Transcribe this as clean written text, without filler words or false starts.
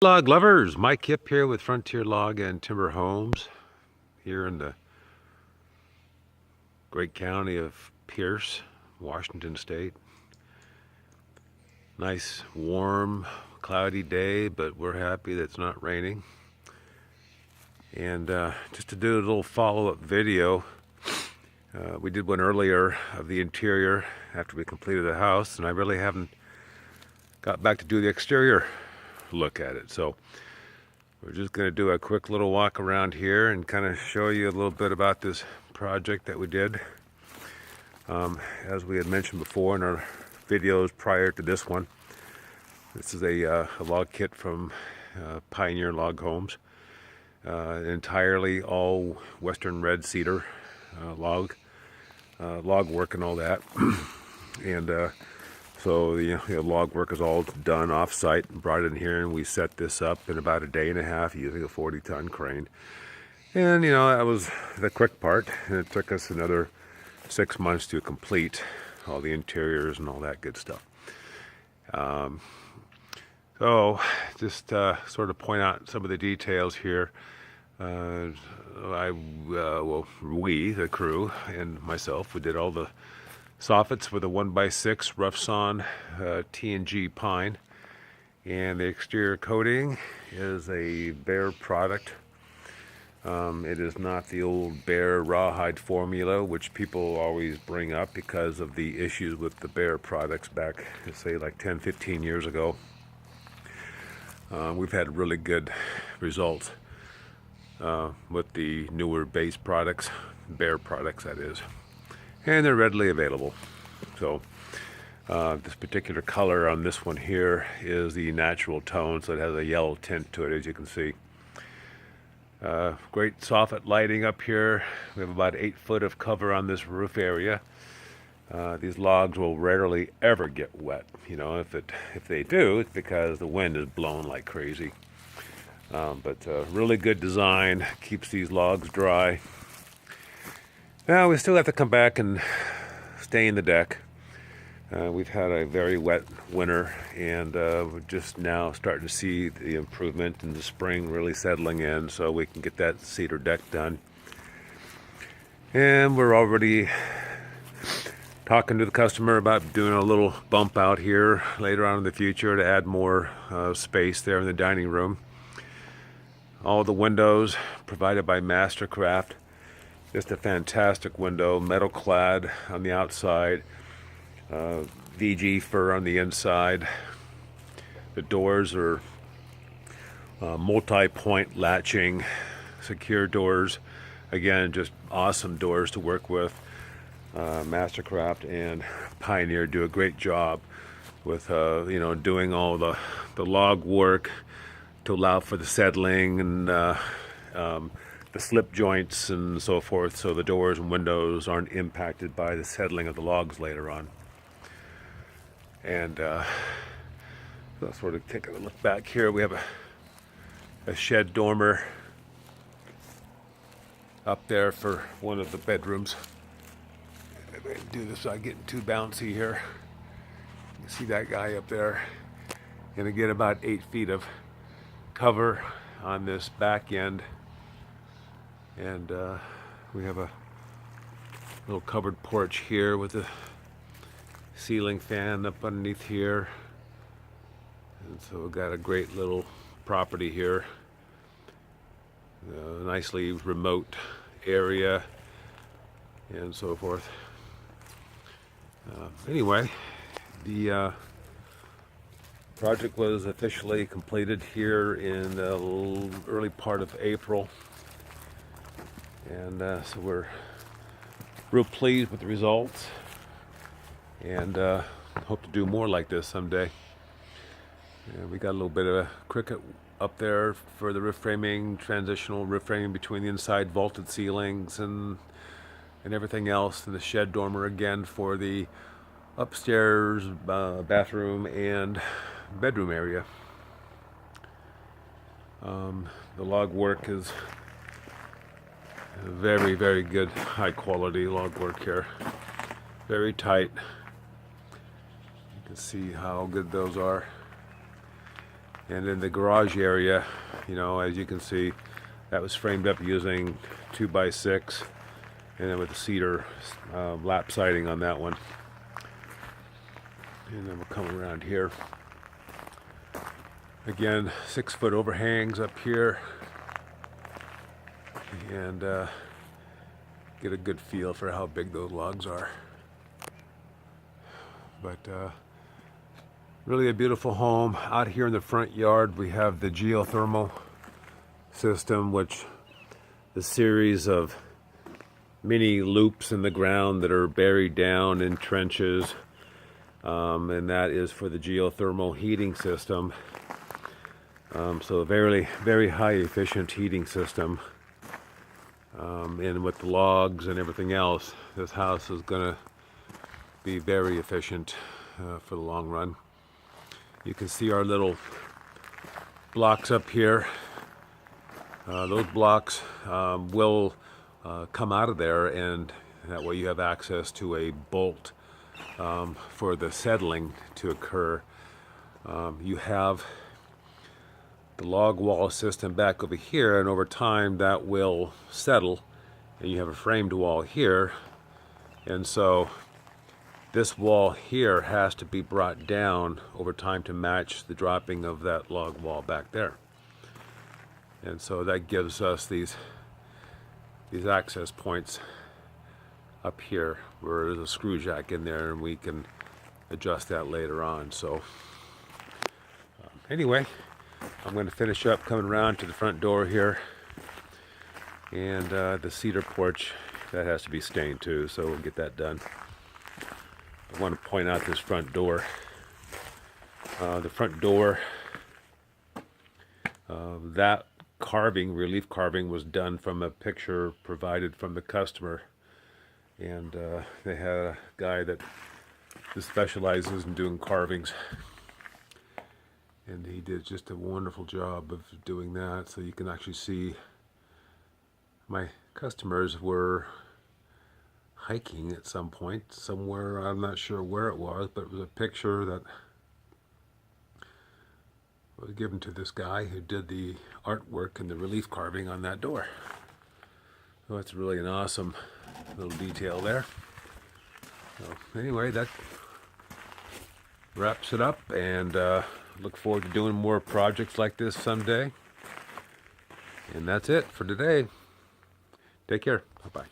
Log lovers, Mike Kip here with Frontier Log and Timber Homes here in the great county of Pierce, Washington State. Nice, warm, cloudy day, but we're happy that it's not raining. And just to do a little follow-up video, we did one earlier of the interior after we completed the house, and I really haven't got back to do the exterior look at it. So we're just going to do a quick little walk around here and kind of show you a little bit about this project that we did. As we had mentioned before in our videos prior to this one, this is a log kit from Pioneer Log Homes. Entirely all western red cedar log work and all that. And so the log work is all done off-site and brought in here, and we set this up in about a day and a half using a 40-ton crane. And that was the quick part, and it took us another 6 months to complete all the interiors and all that good stuff. So just sort of point out some of the details here. We, the crew, and myself, we did all the soffits with a 1x6 rough sawn T&G pine, and the exterior coating is a Bear product. It is not the old Bear rawhide formula, which people always bring up because of the issues with the Bear products back, say, like 10-15 years ago. We've had really good results with the newer base products, Bear products that is, and they're readily available. So this particular color on this one here is the natural tone, so it has a yellow tint to it, as you can see. Great soffit lighting up here. We have about 8 foot of cover on this roof area. These logs will rarely ever get wet. If they do, it's because the wind is blowing like crazy. But really good design, keeps these logs dry. Now we still have to come back and stain the deck. We've had a very wet winter, and we're just now starting to see the improvement in the spring really settling in, so we can get that cedar deck done. And we're already talking to the customer about doing a little bump out here later on in the future to add more space there in the dining room. All the windows provided by Mastercraft. Just a fantastic window, metal clad on the outside, VG fir on the inside. The doors are multi-point latching, secure doors. Again, just awesome doors to work with. Mastercraft and Pioneer do a great job with doing all the log work to allow for the settling and the slip joints and so forth, so the doors and windows aren't impacted by the settling of the logs later on. And so sort of taking a look back here, we have a shed dormer up there for one of the bedrooms. I'm going to do this without getting too bouncy here. You can see that guy up there. Going to get about 8 feet of cover on this back end. And we have a little covered porch here with a ceiling fan up underneath here. And so we've got a great little property here. Nicely remote area and so forth. Anyway, the project was officially completed here in the early part of April. And so we're real pleased with the results, and hope to do more like this someday. And we got a little bit of a cricket up there for the roof framing, transitional roof framing between the inside vaulted ceilings and everything else, and the shed dormer again for the upstairs bathroom and bedroom area. The log work is very, very good, high quality log work here. Very tight. You can see how good those are. And in the garage area, you know, as you can see, that was framed up using 2x6, and then with the cedar lap siding on that one. And then we'll come around here. Again, 6-foot overhangs up here, and get a good feel for how big those logs are. But really a beautiful home. Out here in the front yard, we have the geothermal system, which is a series of mini loops in the ground that are buried down in trenches, and that is for the geothermal heating system. So a very, very high efficient heating system. And with the logs and everything else, this house is going to be very efficient for the long run. You can see our little blocks up here. Those blocks will come out of there, and that way you have access to a bolt for the settling to occur. You have the log wall system back over here, and over time that will settle, and you have a framed wall here. And so this wall here has to be brought down over time to match the dropping of that log wall back there. And so that gives us these access points up here where there's a screw jack in there, and we can adjust that later on. So anyway, I'm going to finish up coming around to the front door here, and the cedar porch, that has to be stained too, so we'll get that done. I want to point out this front door. The front door, that carving, relief carving, was done from a picture provided from the customer, and they had a guy that specializes in doing carvings, and he did just a wonderful job of doing that. So you can actually see my customers were hiking at some point somewhere. I'm not sure where it was, but it was a picture that was given to this guy who did the artwork and the relief carving on that door. So it's really an awesome little detail there. So anyway, that wraps it up, and look forward to doing more projects like this someday. And that's it for today. Take care. Bye-bye.